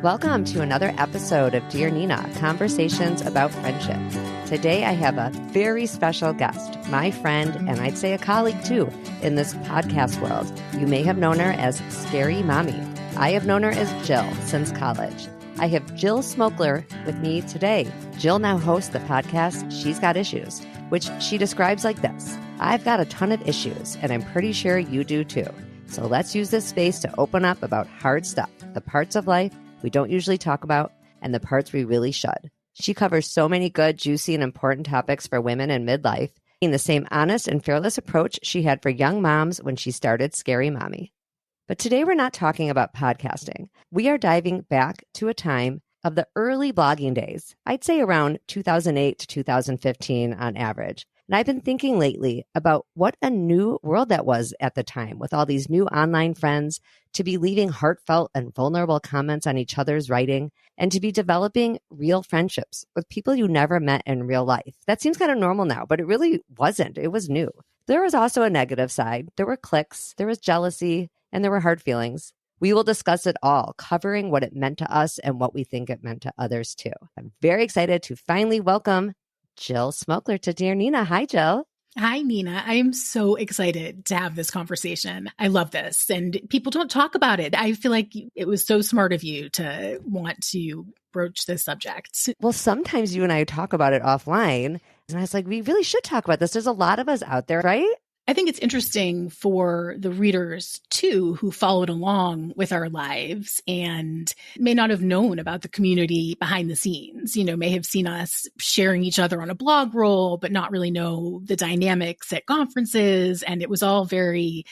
Welcome to another episode of Dear Nina, Conversations about Friendship. Today I have a very special guest, my friend, and I'd say a colleague too, in this podcast world. You may have known her as Scary Mommy. I have known her as Jill since college. I have Jill Smokler with me today. Jill now hosts the podcast She's Got Issues, which she describes like this: I've got a ton of issues, and I'm pretty sure you do too. So let's use this space to open up about hard stuff, the parts of life we don't usually talk about, and the parts we really should. She covers so many good, juicy, and important topics for women in midlife, in the same honest and fearless approach she had for young moms when she started Scary Mommy. But today we're not talking about podcasting. We are diving back to a time of the early blogging days, I'd say around 2008 to 2015 on average. And I've been thinking lately about what a new world that was at the time, with all these new online friends, to be leaving heartfelt and vulnerable comments on each other's writing, and to be developing real friendships with people you never met in real life. That seems kind of normal now, but it really wasn't. It was new. There was also a negative side. There were cliques, there was jealousy, and there were hard feelings. We will discuss it all, covering what it meant to us and what we think it meant to others too. I'm very excited to finally welcome Jill Smokler to Dear Nina. Hi, Jill. Hi, Nina. I am so excited to have this conversation. I love this, and people don't talk about it. I feel like it was so smart of you to want to broach this subject. Well, sometimes you and I talk about it offline, and I was like, we really should talk about this. There's a lot of us out there, right? I think it's interesting for the readers, too, who followed along with our lives and may not have known about the community behind the scenes, may have seen us sharing each other on a blog roll, but not really know the dynamics at conferences. And it was all very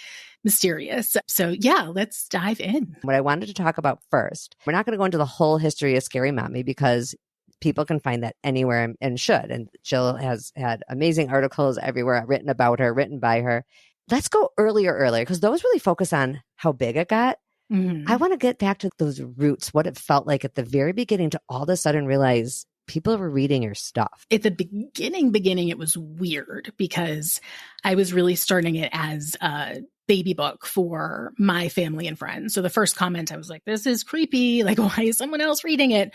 mysterious. So yeah, let's dive in. What I wanted to talk about first, we're not going to go into the whole history of Scary Mommy because people can find that anywhere and should. And Jill has had amazing articles everywhere written about her, written by her. Let's go earlier, because those really focus on how big it got. I want to get back to those roots, what it felt like at the very beginning to all of a sudden realize people were reading your stuff. At the beginning, it was weird because I was really starting it as a baby book for my family and friends. So the first comment, I was like, this is creepy. Like, why is someone else reading it?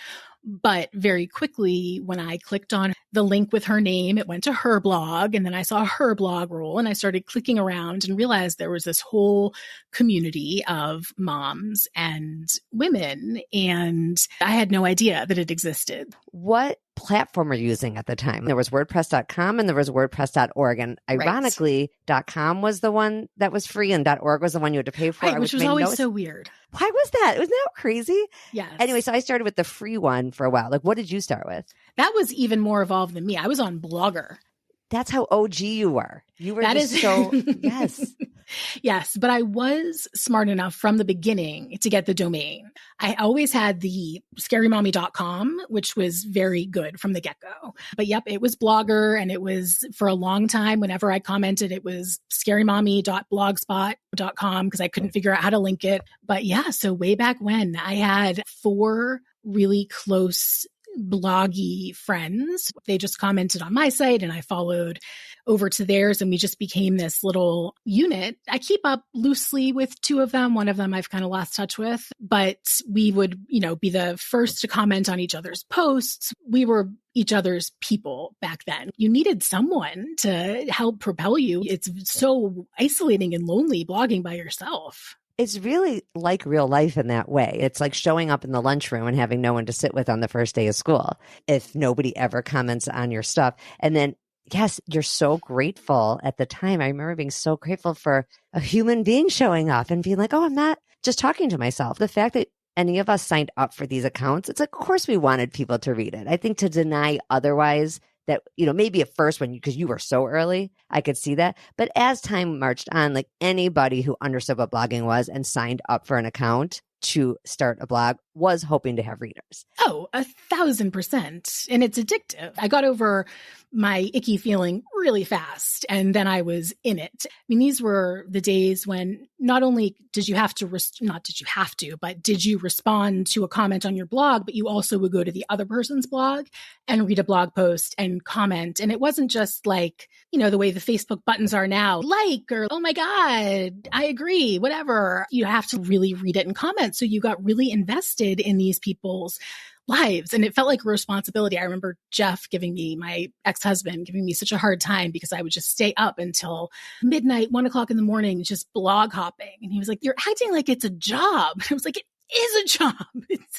But very quickly, when I clicked on the link with her name, it went to her blog. And then I saw her blog roll and I started clicking around and realized there was this whole community of moms and women. And I had no idea that it existed. What platform were you using at the time? There was WordPress.com and there was WordPress.org. And ironically, .com was the one that was free and .org was the one you had to pay for. Right, which was always so weird. Why was that? Wasn't that crazy? Yes. Anyway, so I started with the free one for a while. Like, what did you start with? That was even more evolved than me. I was on Blogger. That's how OG you were. You were that just is so, yes. Yes, but I was smart enough from the beginning to get the domain. I always had the scarymommy.com, which was very good from the get-go. But yep, it was Blogger, and it was for a long time, whenever I commented, it was scarymommy.blogspot.com because I couldn't figure out how to link it. But yeah, so way back when, I had 4 really close bloggy friends. They just commented on my site and I followed over to theirs and we just became this little unit. I keep up loosely with 2 of them. One of them I've kind of lost touch with, but we would, be the first to comment on each other's posts. We were each other's people back then. You needed someone to help propel you. It's so isolating and lonely blogging by yourself. It's really like real life in that way. It's like showing up in the lunchroom and having no one to sit with on the first day of school if nobody ever comments on your stuff. And then, yes, you're so grateful at the time. I remember being so grateful for a human being showing up and being like, oh, I'm not just talking to myself. The fact that any of us signed up for these accounts, it's like, of course we wanted people to read it. I think to deny otherwise that, maybe at first because you were so early, I could see that. But as time marched on, like anybody who understood what blogging was and signed up for an account to start a blog was hoping to have readers. Oh, 1,000%. And it's addictive. I got over my icky feeling really fast and then I was in it. I mean, these were the days when not only did you have to, not did you have to, but did you respond to a comment on your blog, but you also would go to the other person's blog and read a blog post and comment. And it wasn't just like, the way the Facebook buttons are now, like, or, oh my God, I agree, whatever. You have to really read it and comment. So you got really invested in these people's lives. And it felt like a responsibility. I remember Jeff my ex-husband, giving me such a hard time because I would just stay up until midnight, 1 o'clock in the morning, just blog hopping. And he was like, you're acting like it's a job. I was like, it is a job.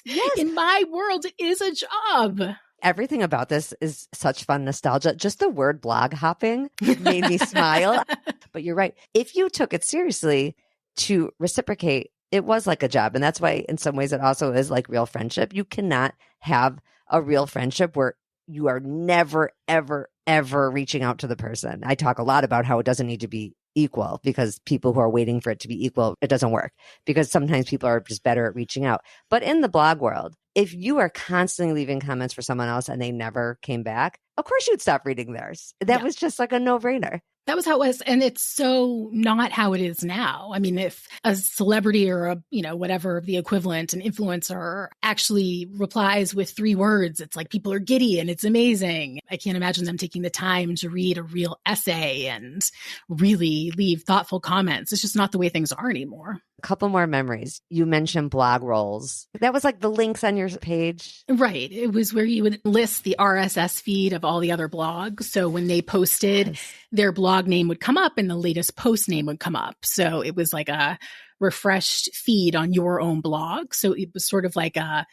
Yes. In my world, it is a job. Everything about this is such fun nostalgia. Just the word blog hopping made me smile. But you're right. If you took it seriously to reciprocate, it was like a job. And that's why in some ways it also is like real friendship. You cannot have a real friendship where you are never, ever, ever reaching out to the person. I talk a lot about how it doesn't need to be equal, because people who are waiting for it to be equal, it doesn't work, because sometimes people are just better at reaching out. But in the blog world, if you are constantly leaving comments for someone else and they never came back, of course you'd stop reading theirs. That was just like a no-brainer. That was how it was. And it's so not how it is now. I mean, if a celebrity or whatever the equivalent, an influencer actually replies with 3 words, it's like people are giddy and it's amazing. I can't imagine them taking the time to read a real essay and really leave thoughtful comments. It's just not the way things are anymore. A couple more memories. You mentioned blog rolls. That was like the links on your page. Right. It was where you would list the RSS feed of all the other blogs. So when they posted, their blog name would come up and the latest post name would come up. So it was like a refreshed feed on your own blog. So it was sort of like a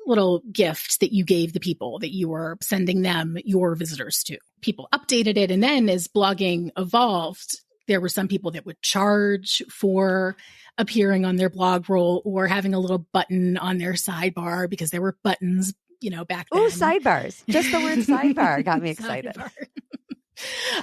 little gift that you gave the people that you were sending them your visitors to. People updated it. And then as blogging evolved, there were some people that would charge for appearing on their blog roll or having a little button on their sidebar, because there were buttons, back then. Oh, sidebars. Just the word sidebar got me excited.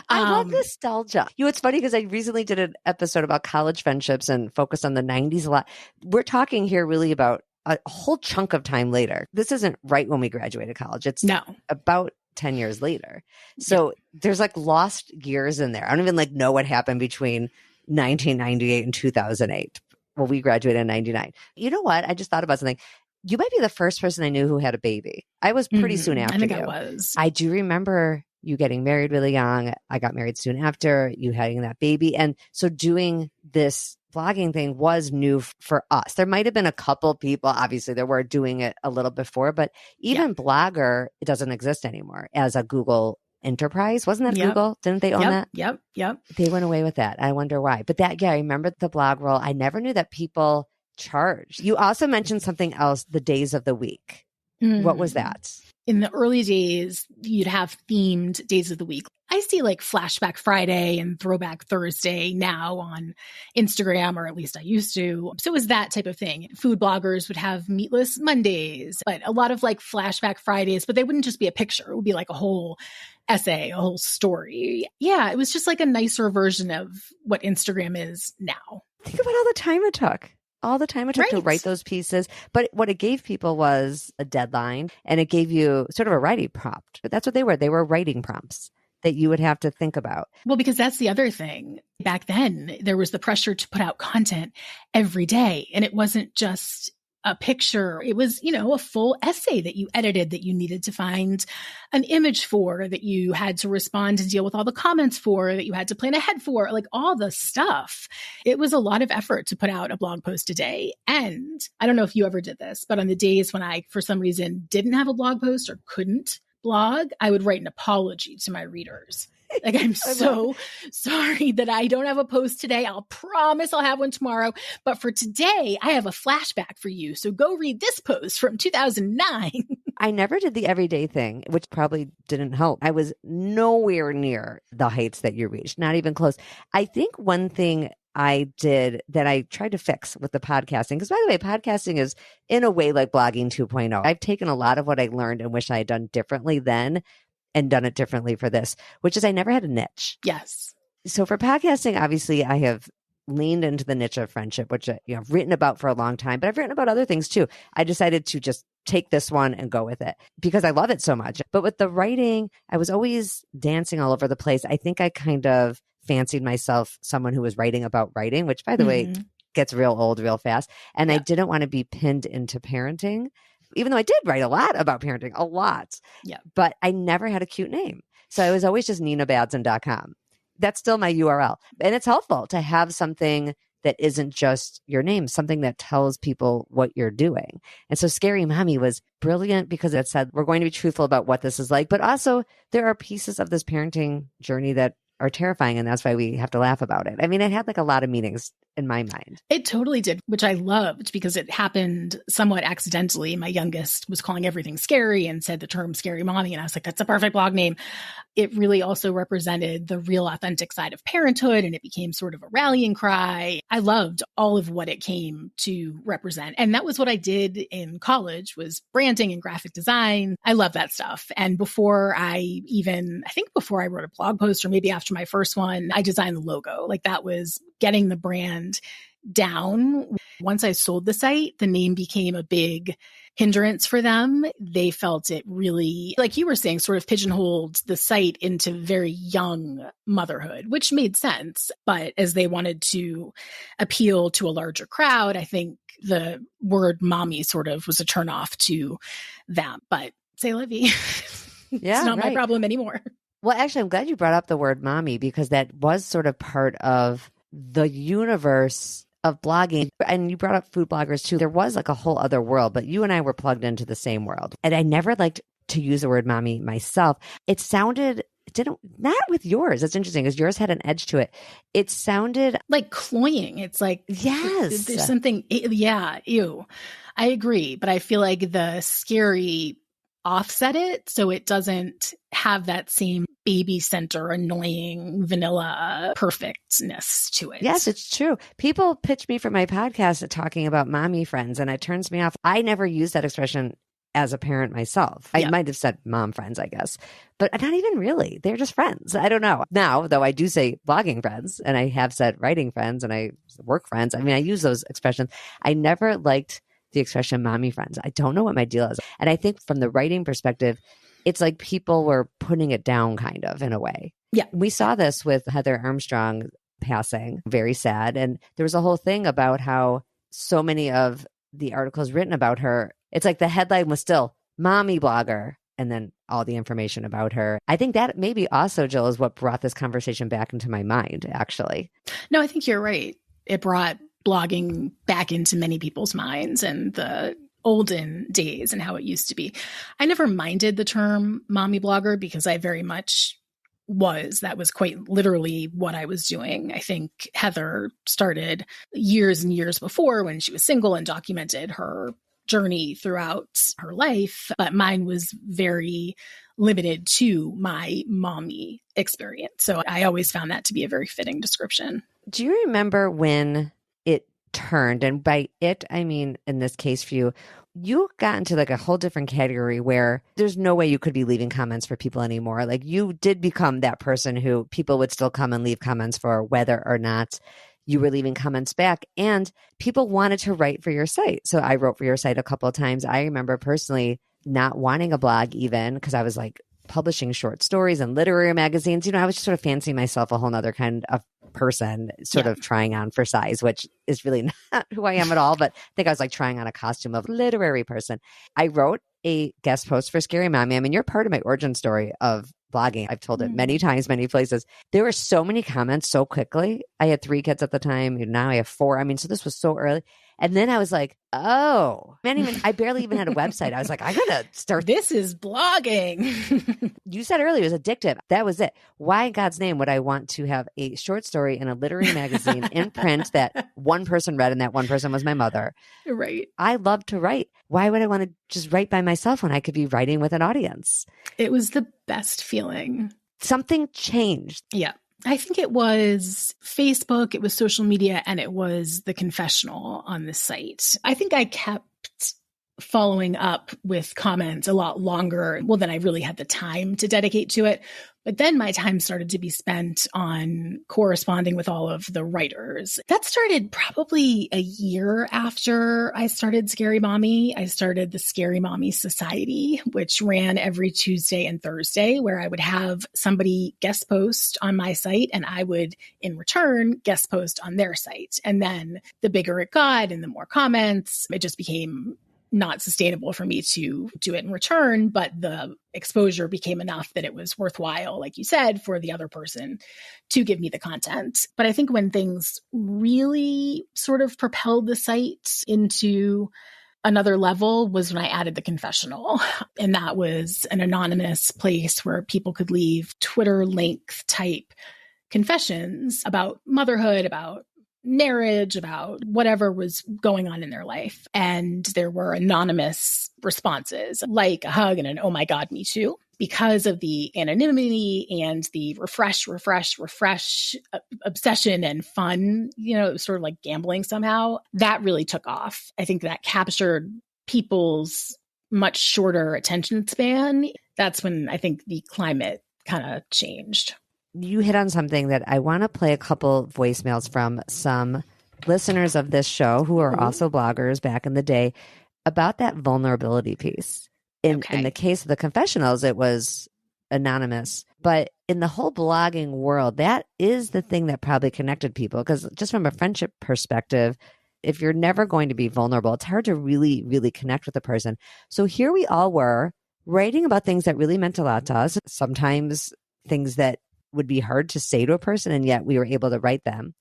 I love nostalgia. It's funny because I recently did an episode about college friendships and focused on the 90s a lot. We're talking here really about a whole chunk of time later. This isn't right when we graduated college. It's about 10 years later. So there's like lost years in there. I don't even know what happened between 1998 and 2008. Well, we graduated in 99. You know what? I just thought about something. You might be the first person I knew who had a baby. I was pretty soon after you. I was. I do remember you getting married really young. I got married soon after, you having that baby. And so doing this blogging thing was new for us. There might have been a couple people, obviously there were, doing it a little before, but even Blogger, it doesn't exist anymore as a Google enterprise. Wasn't that Google? Didn't they own that? Yep. They went away with that. I wonder why. But I remember the blog roll. I never knew that people charged. You also mentioned something else, the days of the week. What was that? In the early days, you'd have themed days of the week. I see like Flashback Friday and Throwback Thursday now on Instagram, or at least I used to. So it was that type of thing. Food bloggers would have Meatless Mondays, but a lot of like Flashback Fridays, but they wouldn't just be a picture. It would be like a whole essay, a whole story. Yeah, it was just like a nicer version of what Instagram is now. Think about all the time it took. All the time it took to write those pieces. But what it gave people was a deadline, and it gave you sort of a writing prompt. But that's what they were. They were writing prompts that you would have to think about. Well, because that's the other thing. Back then, there was the pressure to put out content every day. And it wasn't just a picture. It was, a full essay that you edited, that you needed to find an image for, that you had to respond and deal with all the comments for, that you had to plan ahead for, like all the stuff. It was a lot of effort to put out a blog post a day. And I don't know if you ever did this, but on the days when I, for some reason, didn't have a blog post or couldn't blog, I would write an apology to my readers. Like, I'm so sorry that I don't have a post today. I'll promise I'll have one tomorrow. But for today, I have a flashback for you. So go read this post from 2009. I never did the everyday thing, which probably didn't help. I was nowhere near the heights that you reached, not even close. I think one thing I did that I tried to fix with the podcasting, because by the way, podcasting is in a way like blogging 2.0. I've taken a lot of what I learned and wish I had done differently then and done it differently for this, which is I never had a niche. Yes. So for podcasting, obviously I have leaned into the niche of friendship, which I've written about for a long time, but I've written about other things too. I decided to just take this one and go with it because I love it so much. But with the writing, I was always dancing all over the place. I think I kind of fancied myself someone who was writing about writing, which by the way, Mm-hmm. gets real old real fast. And I Yeah. didn't want to be pinned into parenting, even though I did write a lot about parenting, a lot. Yeah. But I never had a cute name. So I was always just ninabadson.com. That's still my URL. And it's helpful to have something that isn't just your name, something that tells people what you're doing. And so Scary Mommy was brilliant because it said, we're going to be truthful about what this is like, but also there are pieces of this parenting journey that are terrifying. And that's why we have to laugh about it. I mean, it had like a lot of meanings in my mind. It totally did, which I loved because it happened somewhat accidentally. My youngest was calling everything scary and said the term Scary Mommy. And I was like, that's a perfect blog name. It really also represented the real authentic side of parenthood. And it became sort of a rallying cry. I loved all of what it came to represent. And that was what I did in college, was branding and graphic design. I love that stuff. And before I wrote a blog post, or maybe after my first one, I designed the logo. Like, that was getting the brand down. Once I sold the site, the name became a big hindrance for them. They felt it really, like you were saying, sort of pigeonholed the site into very young motherhood, which made sense. But as they wanted to appeal to a larger crowd, I think the word mommy sort of was a turnoff to them. But say la vie. Yeah, it's not my problem anymore. Well, actually, I'm glad you brought up the word mommy, because that was sort of part of the universe of blogging. And you brought up food bloggers too. There was like a whole other world, but you and I were plugged into the same world. And I never liked to use the word mommy myself. It didn't, not with yours. It's interesting because yours had an edge to it. It sounded like cloying. It's like, yes, there's something, yeah, ew. I agree. But I feel like the scary offset it so it doesn't have that same baby center, annoying, vanilla perfectness to it. Yes, it's true. People pitch me for my podcast talking about mommy friends, and it turns me off. I never use that expression as a parent myself. I might have said mom friends, I guess, but not even really. They're just friends. I don't know. Now, though, I do say blogging friends, and I have said writing friends, and I work friends. I mean, I use those expressions. I never liked the expression mommy friends. I don't know what my deal is. And I think from the writing perspective, it's like people were putting it down kind of in a way. Yeah. We saw this with Heather Armstrong passing, very sad. And there was a whole thing about how so many of the articles written about her, it's like the headline was still mommy blogger, and then all the information about her. I think that maybe also, Jill, is what brought this conversation back into my mind, actually. No, I think you're right. It brought blogging back into many people's minds and the olden days and how it used to be. I never minded the term mommy blogger because I very much that was quite literally what I was doing. I think Heather started years and years before when she was single and documented her journey throughout her life, but mine was very limited to my mommy experience. So I always found that to be a very fitting description. Do you remember when it turned? And by it, I mean, in this case for you got into like a whole different category where there's no way you could be leaving comments for people anymore. Like, you did become that person who people would still come and leave comments for, whether or not you were leaving comments back, and people wanted to write for your site. So I wrote for your site a couple of times. I remember personally not wanting a blog even because I was like publishing short stories and literary magazines. You know, I was just sort of fancying myself a whole nother kind of person, sort of trying on for size, which is really not who I am at all. But I think I was like trying on a costume of literary person. I wrote a guest post for Scary Mommy. I mean, you're part of my origin story of blogging. I've told it many times, many places. There were so many comments so quickly. I had 3 kids at the time. Now I have 4. I mean, so this was so early. And then I was like, oh, I barely even had a website. I was like, I gotta start. This is blogging. You said earlier it was addictive. That was it. Why in God's name would I want to have a short story in a literary magazine in print that one person read, and that one person was my mother? Right. I love to write. Why would I want to just write by myself when I could be writing with an audience? It was the best feeling. Something changed. Yeah. I think it was Facebook, it was social media, and it was the confessional on the site. I think I kept following up with comments a lot longer, than I really had the time to dedicate to it. But then my time started to be spent on corresponding with all of the writers. That started probably a year after I started Scary Mommy. I started the Scary Mommy Society, which ran every Tuesday and Thursday, where I would have somebody guest post on my site and I would, in return, guest post on their site. And then the bigger it got and the more comments, it just became not sustainable for me to do it in return, but the exposure became enough that it was worthwhile, like you said, for the other person to give me the content. But I think when things really sort of propelled the site into another level was when I added the confessional. And that was an anonymous place where people could leave Twitter length type confessions about motherhood, about marriage, about whatever was going on in their life. And there were anonymous responses like a hug and an, oh my God, me too. Because of the anonymity and the refresh obsession and fun, it was sort of like gambling somehow, that really took off. I think that captured people's much shorter attention span. That's when I think the climate kind of changed. You hit on something that I want to play a couple voicemails from some listeners of this show who are also bloggers back in the day about that vulnerability piece. In the case of the confessionals, it was anonymous. But in the whole blogging world, that is the thing that probably connected people. Because just from a friendship perspective, if you're never going to be vulnerable, it's hard to really, really connect with a person. So here we all were writing about things that really meant a lot to us, sometimes things that would be hard to say to a person, and yet we were able to write them.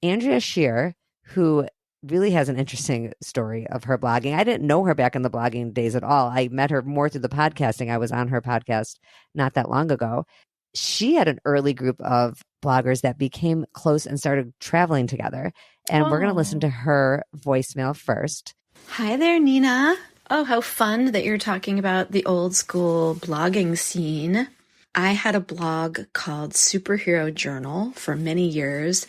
Andrea Shear, who really has an interesting story of her blogging. I didn't know her back in the blogging days at all. I met her more through the podcasting. I was on her podcast not that long ago. She had an early group of bloggers that became close and started traveling together. And we're going to listen to her voicemail first. Hi there, Nina. Oh, how fun that you're talking about the old school blogging scene. I had a blog called Superhero Journal for many years.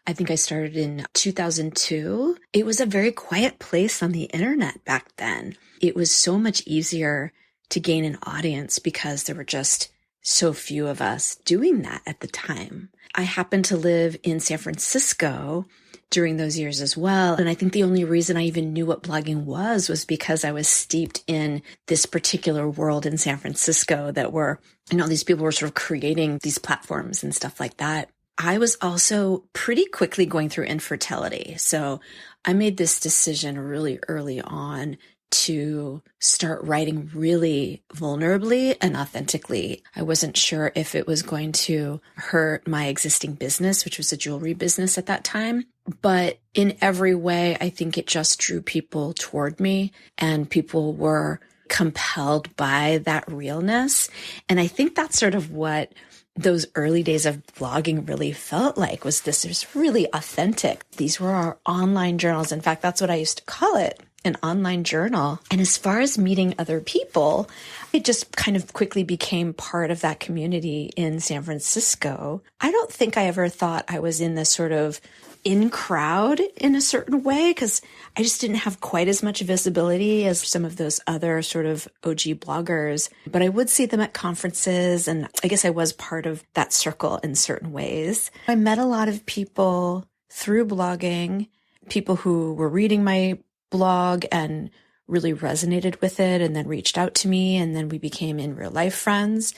I think I started in 2002. It was a very quiet place on the internet back then. It was so much easier to gain an audience because there were just so few of us doing that at the time. I happened to live in San Francisco during those years as well. And I think the only reason I even knew what blogging was because I was steeped in this particular world in San Francisco that were, these people were sort of creating these platforms and stuff like that. I was also pretty quickly going through infertility. So I made this decision really early on to start writing really vulnerably and authentically. I wasn't sure if it was going to hurt my existing business, which was a jewelry business at that time. But in every way, I think it just drew people toward me and people were compelled by that realness. And I think that's sort of what those early days of blogging really felt like, was this was really authentic. These were our online journals. In fact, that's what I used to call it, an online journal. And as far as meeting other people, it just kind of quickly became part of that community in San Francisco. I don't think I ever thought I was in this sort of in crowd in a certain way, because I just didn't have quite as much visibility as some of those other sort of OG bloggers. But I would see them at conferences, and I guess I was part of that circle in certain ways. I met a lot of people through blogging, people who were reading my blog and really resonated with it and then reached out to me, and then we became in real life friends.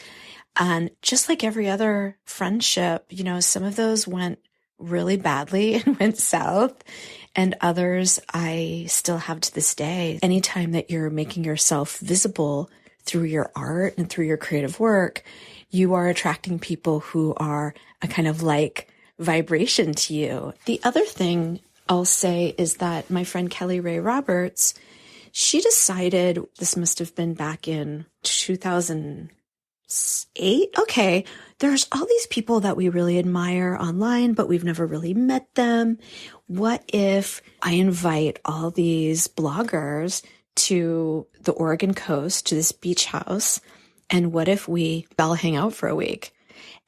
And just like every other friendship, some of those went really badly and went south, and others I still have to this day. Anytime that you're making yourself visible through your art and through your creative work, you are attracting people who are a kind of like vibration to you. The other thing I'll say is that my friend Kelly Ray Roberts, she decided, this must have been back in 2008. Okay, there's all these people that we really admire online, but we've never really met them. What if I invite all these bloggers to the Oregon coast, to this beach house, and what if we all hang out for a week?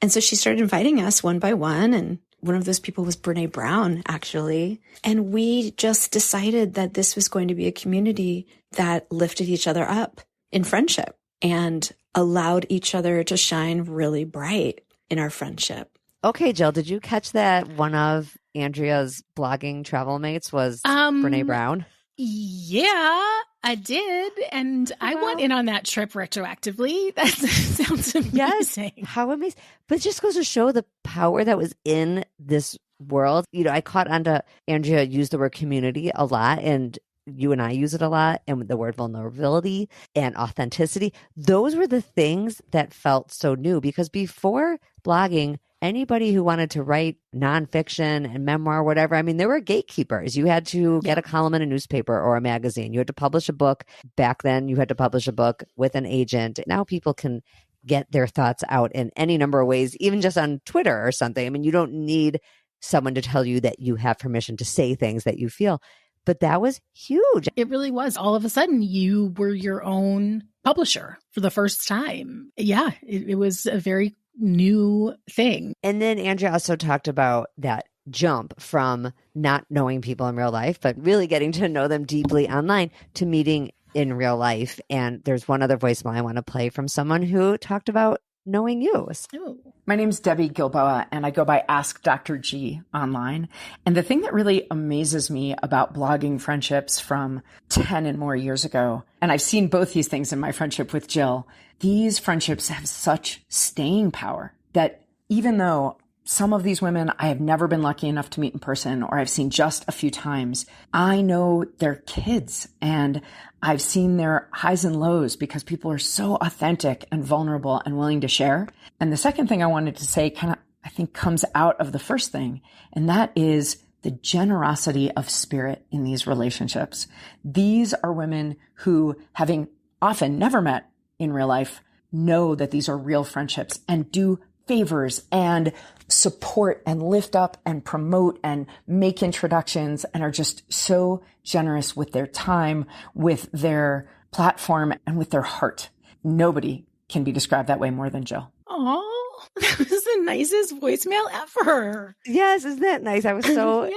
And so she started inviting us one by one, and one of those people was Brene Brown, actually. And we just decided that this was going to be a community that lifted each other up in friendship. And allowed each other to shine really bright in our friendship. Okay, Jill, did you catch that one of Andrea's blogging travel mates was Brene Brown? Yeah, I did. And I went in on that trip retroactively. That sounds amazing. Yes, how amazing. But it just goes to show the power that was in this world. You know, I caught on to Andrea use the word community a lot, and you and I use it a lot, and the word vulnerability and authenticity. Those were the things that felt so new, because before blogging, anybody who wanted to write nonfiction and memoir, whatever, I mean, there were gatekeepers. You had to get a column in a newspaper or a magazine. You had to publish a book. Back then, you had to publish a book with an agent. Now people can get their thoughts out in any number of ways, even just on Twitter or something. I mean, you don't need someone to tell you that you have permission to say things that you feel. But that was huge. It really was. All of a sudden, you were your own publisher for the first time. Yeah, it was a very new thing. And then Andrea also talked about that jump from not knowing people in real life, but really getting to know them deeply online, to meeting in real life. And there's one other voicemail I want to play from someone who talked about knowing you. Oh. My name's Debbie Gilboa, and I go by Ask Dr. G online. And the thing that really amazes me about blogging friendships from 10 and more years ago, and I've seen both these things in my friendship with Jill, these friendships have such staying power that even though some of these women I have never been lucky enough to meet in person, or I've seen just a few times, I know their kids and I've seen their highs and lows because people are so authentic and vulnerable and willing to share. And the second thing I wanted to say kind of, I think, comes out of the first thing, and that is the generosity of spirit in these relationships. These are women who, having often never met in real life, know that these are real friendships and do favors and support and lift up and promote and make introductions, and are just so generous with their time, with their platform, and with their heart. Nobody can be described that way more than Jill. Oh, that was the nicest voicemail ever. Yes, isn't that nice? I was so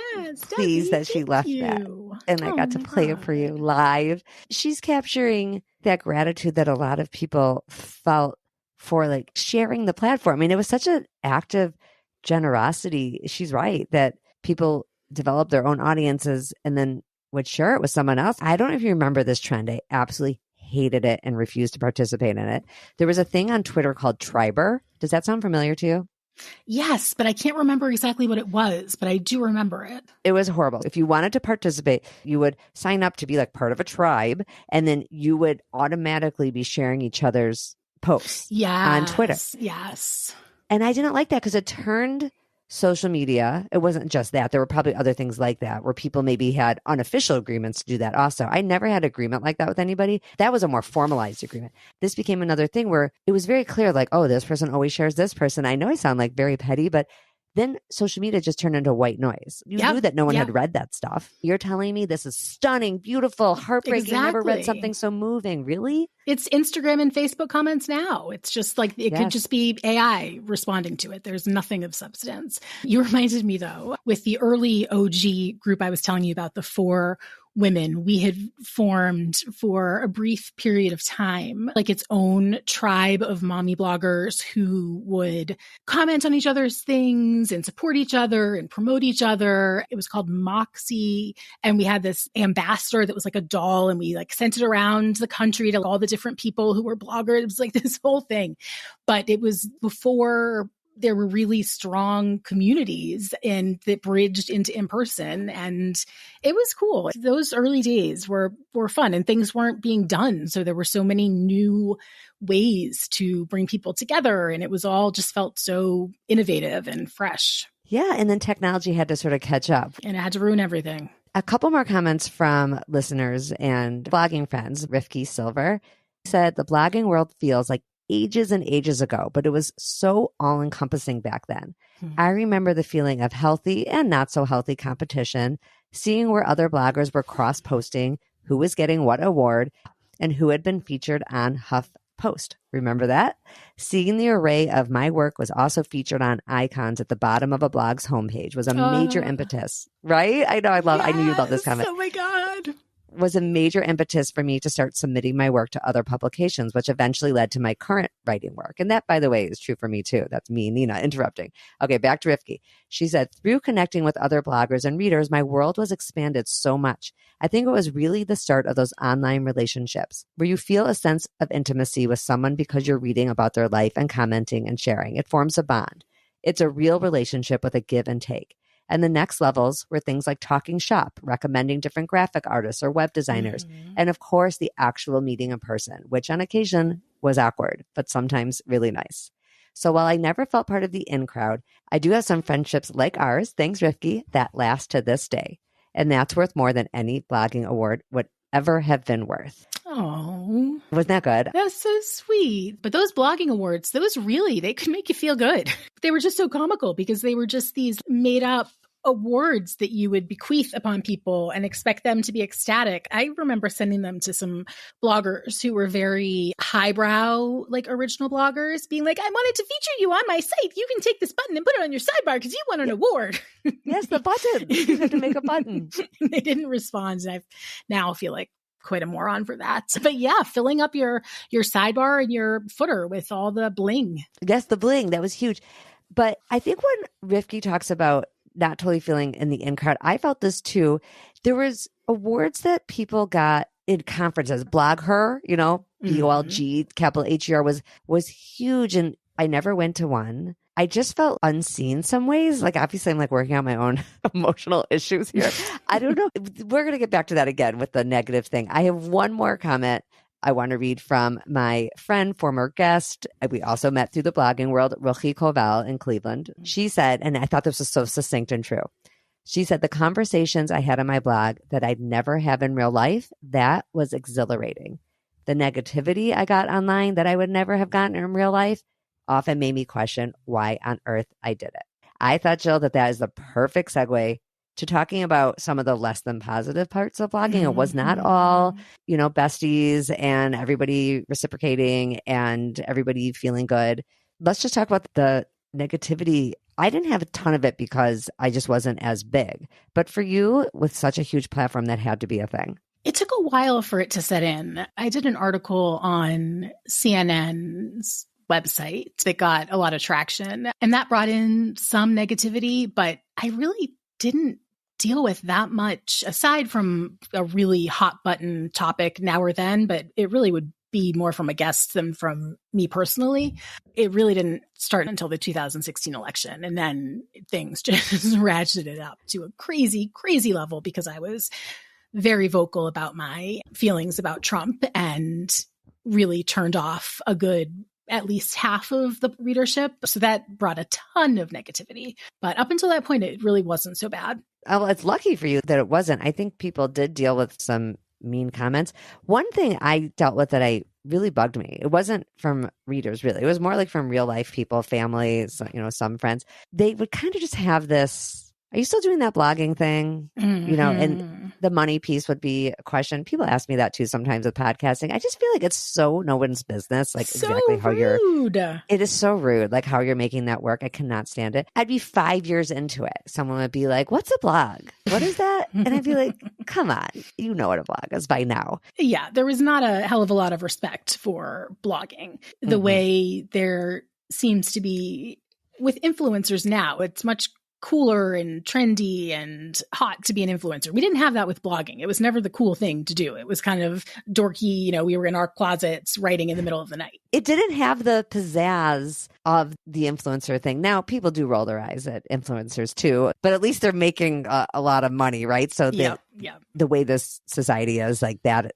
pleased that she left you. that. And I got to play it for you live. She's capturing that gratitude that a lot of people felt for like sharing the platform. I mean, it was such an act of generosity. She's right that people develop their own audiences and then would share it with someone else. I don't know if you remember this trend. I absolutely hated it and refused to participate in it. There was a thing on Twitter called Triber. Does that sound familiar to you? Yes, but I can't remember exactly what it was, but I do remember it. It was horrible. If you wanted to participate, you would sign up to be like part of a tribe, and then you would automatically be sharing each other's posts on Twitter. Yes. And I didn't like that because it turned social media. It wasn't just that. There were probably other things like that where people maybe had unofficial agreements to do that also. I never had agreement like that with anybody. That was a more formalized agreement. This became another thing where it was very clear, like, oh, this person always shares this person. I know I sound like very petty, but then social media just turned into white noise. You knew that no one had read that stuff. You're telling me this is stunning, beautiful, heartbreaking. Exactly. Never read something so moving. Really? It's Instagram and Facebook comments now. It's just like it could just be AI responding to it. There's nothing of substance. You reminded me, though, with the early OG group I was telling you about, the 4 women, we had formed for a brief period of time, like its own tribe of mommy bloggers who would comment on each other's things and support each other and promote each other. It was called Moxie. And we had this ambassador that was like a doll, and we like sent it around the country to all the different people who were bloggers. It was like this whole thing. But it was before there were really strong communities and that bridged into in-person, and it was cool. Those early days were fun, and things weren't being done. So there were so many new ways to bring people together, and it was all just felt so innovative and fresh. Yeah. And then technology had to sort of catch up. And it had to ruin everything. A couple more comments from listeners and blogging friends. Rifki Silver said, the blogging world feels like ages and ages ago, but it was so all-encompassing back then. I remember the feeling of healthy and not so healthy competition, seeing where other bloggers were cross-posting who was getting what award and who had been featured on HuffPost. Remember that? Seeing the array of my work was also featured on icons at the bottom of a blog's homepage was a major impetus, right? I know, I knew you love this comment. Oh my God. was a major impetus for me to start submitting my work to other publications, which eventually led to my current writing work. And that, by the way, is true for me too. That's me, Nina, interrupting. Okay, back to Rifki. She said, through connecting with other bloggers and readers, my world was expanded so much. I think it was really the start of those online relationships where you feel a sense of intimacy with someone because you're reading about their life and commenting and sharing. It forms a bond. It's a real relationship with a give and take. And the next levels were things like talking shop, recommending different graphic artists or web designers, and of course, the actual meeting in person, which on occasion was awkward, but sometimes really nice. So while I never felt part of the in crowd, I do have some friendships like ours, thanks Rifki, that last to this day. And that's worth more than any blogging award would ever have been worth. Oh, wasn't that good? That's so sweet. But those blogging awards, they could make you feel good. They were just so comical because they were just these made up awards that you would bequeath upon people and expect them to be ecstatic. I remember sending them to some bloggers who were very highbrow, like original bloggers, being like, I wanted to feature you on my site. You can take this button and put it on your sidebar because you won an award. Yes, the button. You had to make a button. They didn't respond. And I now feel like quite a moron for that. But yeah, filling up your sidebar and your footer with all the bling. Yes, the bling. That was huge. But I think when Rifki talks about not totally feeling in the in crowd, I felt this too. There was awards that people got in conferences. Blog Her, BOLG, capital HER was huge. And I never went to one. I just felt unseen some ways. Like, obviously, I'm like working on my own emotional issues here. I don't know. We're going to get back to that again with the negative thing. I have one more comment I want to read from my friend, former guest. We also met through the blogging world, Rochi Koval in Cleveland. She said, and I thought this was so succinct and true. She said, the conversations I had on my blog that I'd never have in real life, that was exhilarating. The negativity I got online that I would never have gotten in real life often made me question why on earth I did it. I thought, Jill, that is the perfect segue to talking about some of the less than positive parts of blogging. It was not all, besties and everybody reciprocating and everybody feeling good. Let's just talk about the negativity. I didn't have a ton of it because I just wasn't as big. But for you, with such a huge platform, that had to be a thing. It took a while for it to set in. I did an article on CNN's website that got a lot of traction, and that brought in some negativity, but I really didn't deal with that much aside from a really hot button topic now or then, but it really would be more from a guest than from me personally. It really didn't start until the 2016 election. And then things just ratcheted up to a crazy, crazy level because I was very vocal about my feelings about Trump and really turned off a good at least half of the readership. So that brought a ton of negativity. But up until that point, it really wasn't so bad. Oh, it's lucky for you that it wasn't. I think people did deal with some mean comments. One thing I dealt with that I really bugged me, it wasn't from readers, really. It was more like from real life people, families, some friends. They would kind of just have this, are you still doing that blogging thing? And the money piece would be a question. People ask me that too sometimes with podcasting. I just feel like it's so no one's business. Like so exactly how rude. It is so rude. Like how you're making that work. I cannot stand it. I'd be 5 years into it. Someone would be like, what's a blog? What is that? And I'd be like, come on, you know what a blog is by now. Yeah, there was not a hell of a lot of respect for blogging. The way there seems to be with influencers now. It's much cooler and trendy and hot to be an influencer. We didn't have that with blogging. It was never the cool thing to do. It was kind of dorky. We were in our closets writing in the middle of the night. It didn't have the pizzazz of the influencer thing. Now people do roll their eyes at influencers too, but at least they're making a lot of money, right? So the way this society is, like, that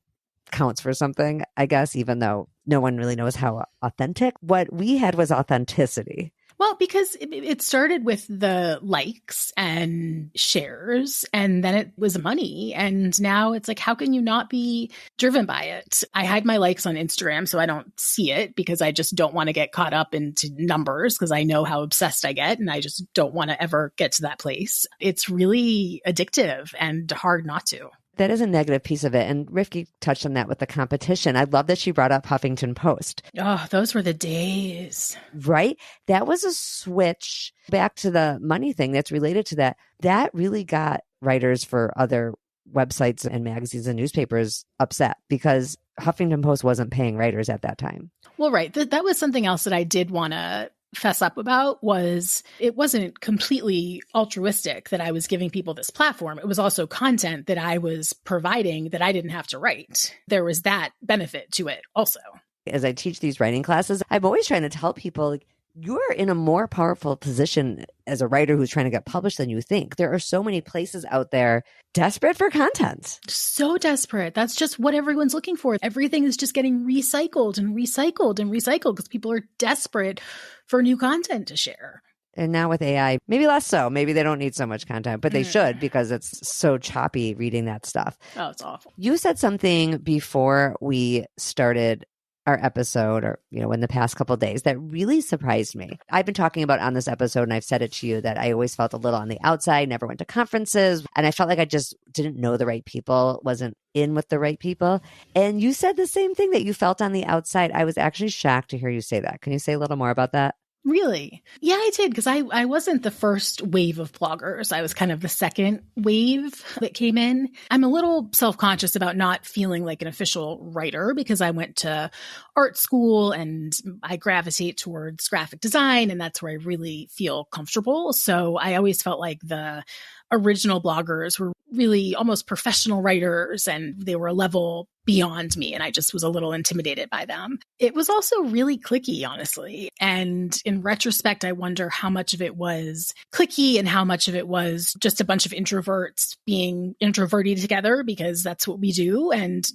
counts for something, I guess, even though no one really knows how authentic. What we had was authenticity. Well, because it started with the likes and shares, and then it was money. And now it's like, how can you not be driven by it? I hide my likes on Instagram so I don't see it because I just don't want to get caught up into numbers because I know how obsessed I get and I just don't want to ever get to that place. It's really addictive and hard not to. That is a negative piece of it. And Rifki touched on that with the competition. I love that she brought up Huffington Post. Oh, those were the days. Right? That was a switch back to the money thing that's related to that. That really got writers for other websites and magazines and newspapers upset because Huffington Post wasn't paying writers at that time. Well, right. That was something else that I did want to fess up about. Was it wasn't completely altruistic that I was giving people this platform. It was also content that I was providing that I didn't have to write. There was that benefit to it also. As I teach these writing classes, I'm always trying to tell people, like, you're in a more powerful position as a writer who's trying to get published than you think. There are so many places out there desperate for content. So desperate. That's just what everyone's looking for. Everything is just getting recycled and recycled and recycled because people are desperate for new content to share. And now with AI, maybe less so. Maybe they don't need so much content, but they should because it's so choppy reading that stuff. Oh, it's awful. You said something before we started our episode, or, in the past couple of days, that really surprised me. I've been talking about on this episode, and I've said it to you, that I always felt a little on the outside, never went to conferences, and I felt like I just didn't know the right people, wasn't in with the right people. And you said the same thing, that you felt on the outside. I was actually shocked to hear you say that. Can you say a little more about that? Really? Yeah, I did, because I wasn't the first wave of bloggers. I was kind of the second wave that came in. I'm a little self-conscious about not feeling like an official writer because I went to art school and I gravitate towards graphic design, and that's where I really feel comfortable. So I always felt like the original bloggers were really almost professional writers, and they were a level beyond me, and I just was a little intimidated by them. It was also really cliquey, honestly. And in retrospect, I wonder how much of it was cliquey and how much of it was just a bunch of introverts being introverted together, because that's what we do. And,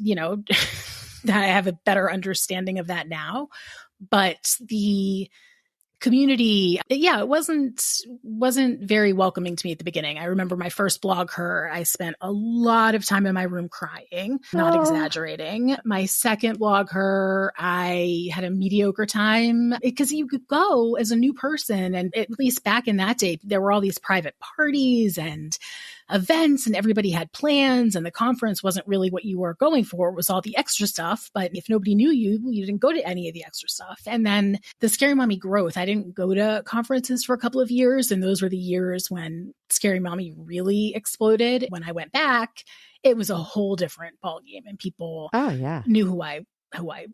I have a better understanding of that now. But the community, it wasn't very welcoming to me at the beginning. I remember my first blog, I spent a lot of time in my room crying, not exaggerating. My second blog, I had a mediocre time because you could go as a new person. And at least back in that day, there were all these private parties and events and everybody had plans, and the conference wasn't really what you were going for. It was all the extra stuff. But if nobody knew you, you didn't go to any of the extra stuff. And then the Scary Mommy growth, I didn't go to conferences for a couple of years. And those were the years when Scary Mommy really exploded. When I went back, it was a whole different ballgame, and people knew who I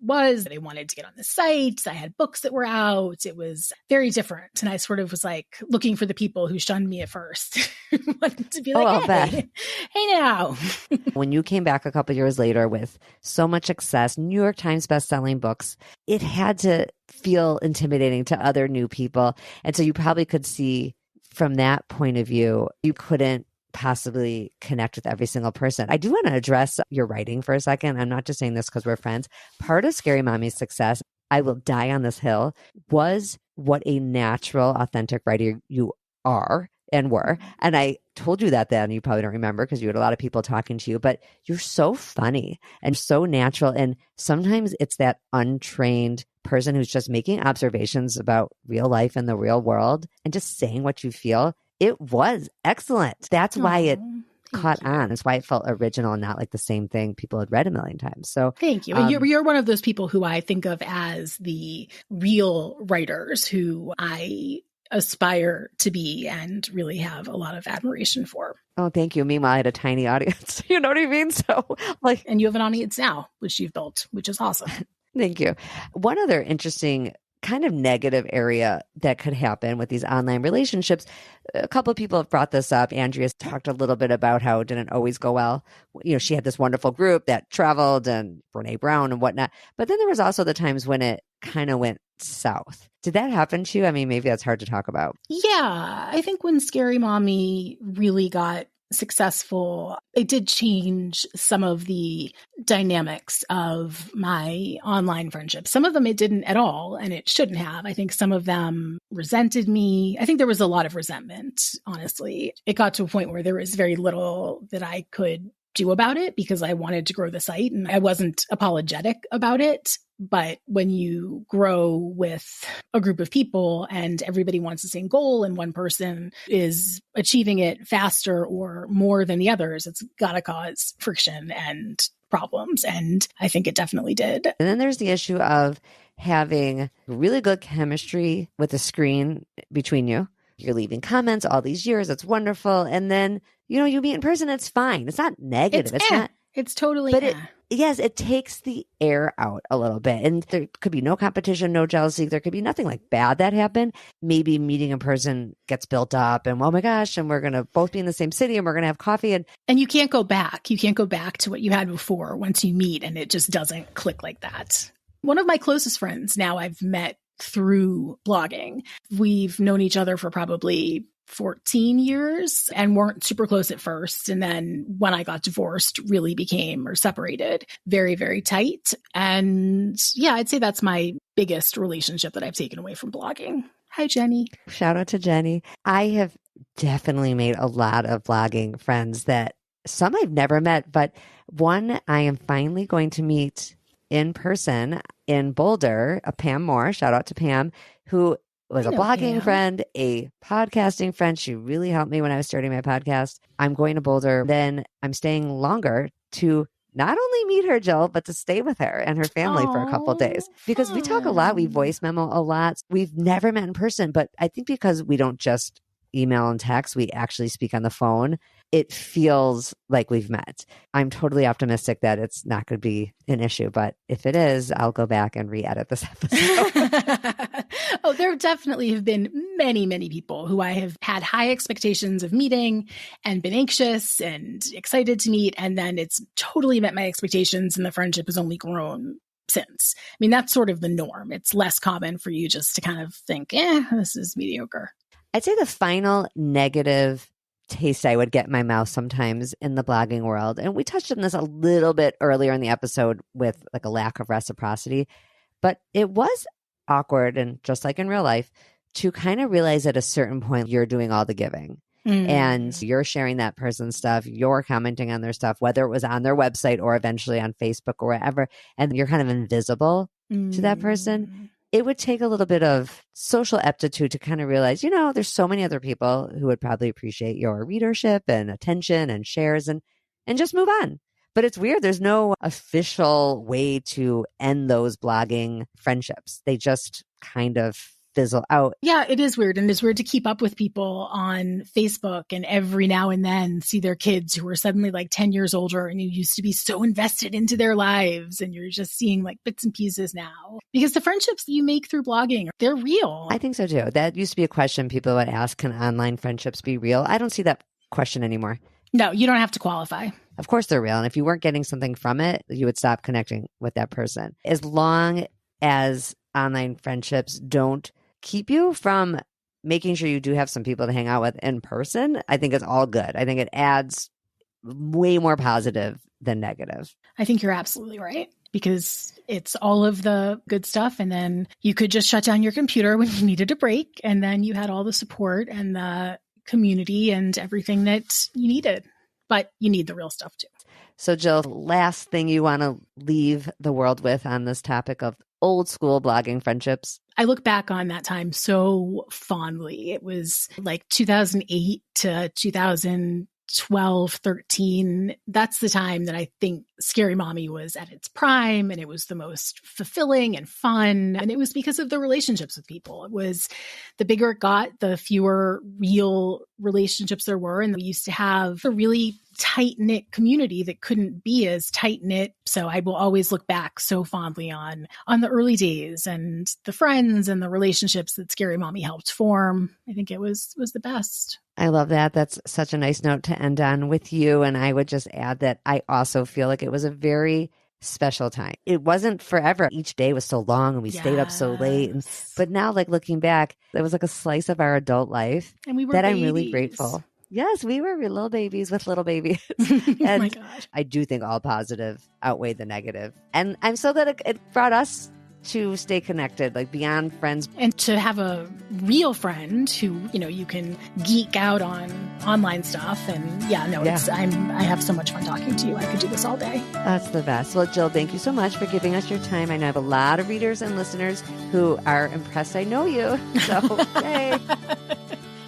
was. They wanted to get on the site. I had books that were out. It was very different. And I sort of was like looking for the people who shunned me at first. Wanted to be like, hey now. When you came back a couple years later with so much success, New York Times bestselling books, it had to feel intimidating to other new people. And so you probably could see from that point of view, you couldn't possibly connect with every single person. I do want to address your writing for a second. I'm not just saying this because we're friends. Part of Scary Mommy's success, I will die on this hill, was what a natural, authentic writer you are and were. And I told you that then. You probably don't remember because you had a lot of people talking to you, but you're so funny and so natural. And sometimes it's that untrained person who's just making observations about real life and the real world and just saying what you feel. It was excellent. That's why it caught on. It's why it felt original and not like the same thing people had read a million times. So thank you. And you're one of those people who I think of as the real writers who I aspire to be and really have a lot of admiration for. Oh, thank you. Meanwhile, I had a tiny audience. You know what I mean? So and you have an audience now, which you've built, which is awesome. Thank you. One other interesting kind of negative area that could happen with these online relationships. A couple of people have brought this up. Andrea's talked a little bit about how it didn't always go well. She had this wonderful group that traveled, and Brene Brown and whatnot. But then there was also the times when it kind of went south. Did that happen to you? I mean, maybe that's hard to talk about. Yeah. I think when Scary Mommy really got successful, it did change some of the dynamics of my online friendships. Some of them it didn't at all, and it shouldn't have. I think some of them resented me. I think there was a lot of resentment, honestly. It got to a point where there was very little that I could do about it because I wanted to grow the site and I wasn't apologetic about it. But when you grow with a group of people and everybody wants the same goal and one person is achieving it faster or more than the others, it's got to cause friction and problems. And I think it definitely did. And then there's the issue of having really good chemistry with the screen between you. You're leaving comments all these years. It's wonderful. And then you meet in person, it's fine. It's not negative. It's not. It's totally. But it takes the air out a little bit. And there could be no competition, no jealousy. There could be nothing like bad that happened. Maybe meeting in person gets built up and, oh my gosh, and we're going to both be in the same city and we're going to have coffee. And you can't go back. You can't go back to what you had before once you meet, and it just doesn't click like that. One of my closest friends now I've met through blogging. We've known each other for probably 14 years and weren't super close at first. And then when I got divorced, really became or separated very, very tight. And yeah, I'd say that's my biggest relationship that I've taken away from blogging. Hi, Jenny. Shout out to Jenny. I have definitely made a lot of blogging friends that some I've never met, but one I am finally going to meet in person in Boulder, Pam Moore. Shout out to Pam, who was a blogging friend, a podcasting friend. She really helped me when I was starting my podcast. I'm going to Boulder. Then I'm staying longer to not only meet her, Jill, but to stay with her and her family for a couple of days. Because we talk a lot. We voice memo a lot. We've never met in person, but I think because we don't just email and text, we actually speak on the phone. It feels like we've met. I'm totally optimistic that it's not going to be an issue, but if it is, I'll go back and re-edit this episode. Oh, there definitely have been many, many people who I have had high expectations of meeting and been anxious and excited to meet. And then it's totally met my expectations and the friendship has only grown since. I mean, that's sort of the norm. It's less common for you just to kind of think, this is mediocre. I'd say the final negative taste I would get in my mouth sometimes in the blogging world, and we touched on this a little bit earlier in the episode with like a lack of reciprocity, but it was awkward, and just like in real life, to kind of realize at a certain point you're doing all the giving. And you're sharing that person's stuff, you're commenting on their stuff, whether it was on their website or eventually on Facebook or wherever, and you're kind of invisible to that person. It would take a little bit of social aptitude to kind of realize, there's so many other people who would probably appreciate your readership and attention and shares and just move on. But it's weird. There's no official way to end those blogging friendships. They just kind of fizzle out. Yeah, it is weird. And it's weird to keep up with people on Facebook and every now and then see their kids who are suddenly like 10 years older and you used to be so invested into their lives and you're just seeing like bits and pieces now. Because the friendships you make through blogging, they're real. I think so too. That used to be a question people would ask, can online friendships be real? I don't see that question anymore. No, you don't have to qualify. Of course they're real. And if you weren't getting something from it, you would stop connecting with that person. As long as online friendships don't keep you from making sure you do have some people to hang out with in person, I think it's all good. I think it adds way more positive than negative. I think you're absolutely right, because it's all of the good stuff. And then you could just shut down your computer when you needed a break. And then you had all the support and the community and everything that you needed. But you need the real stuff too. So Jill, last thing you want to leave the world with on this topic of old school blogging friendships? I look back on that time so fondly. It was like 2008 to 2012, 13. That's the time that I think Scary Mommy was at its prime, and it was the most fulfilling and fun. And it was because of the relationships with people. It was the bigger it got, the fewer real relationships there were. And we used to have a really tight-knit community that couldn't be as tight-knit. So I will always look back so fondly on the early days and the friends and the relationships that Scary Mommy helped form. I think it was the best. I love that. That's such a nice note to end on with you. And I would just add that I also feel like it was a very special time. It wasn't forever. Each day was so long and we stayed up so late. But now, like looking back, it was like a slice of our adult life and we were that babies. I'm really grateful. Yes, we were little babies with little babies. Oh And my God. I do think all positive outweighed the negative. And I'm so glad it brought us to stay connected, like beyond friends. And to have a real friend who, you can geek out on online stuff. And I have so much fun talking to you. I could do this all day. That's the best. Well, Jill, thank you so much for giving us your time. I know I have a lot of readers and listeners who are impressed I know you. So, yay.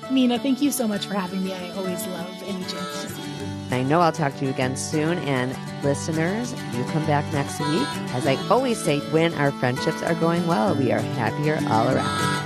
Mina, thank you so much for having me. I always love any chance to see you. I know I'll talk to you again soon. And listeners, you come back next week. As I always say, when our friendships are going well, we are happier all around.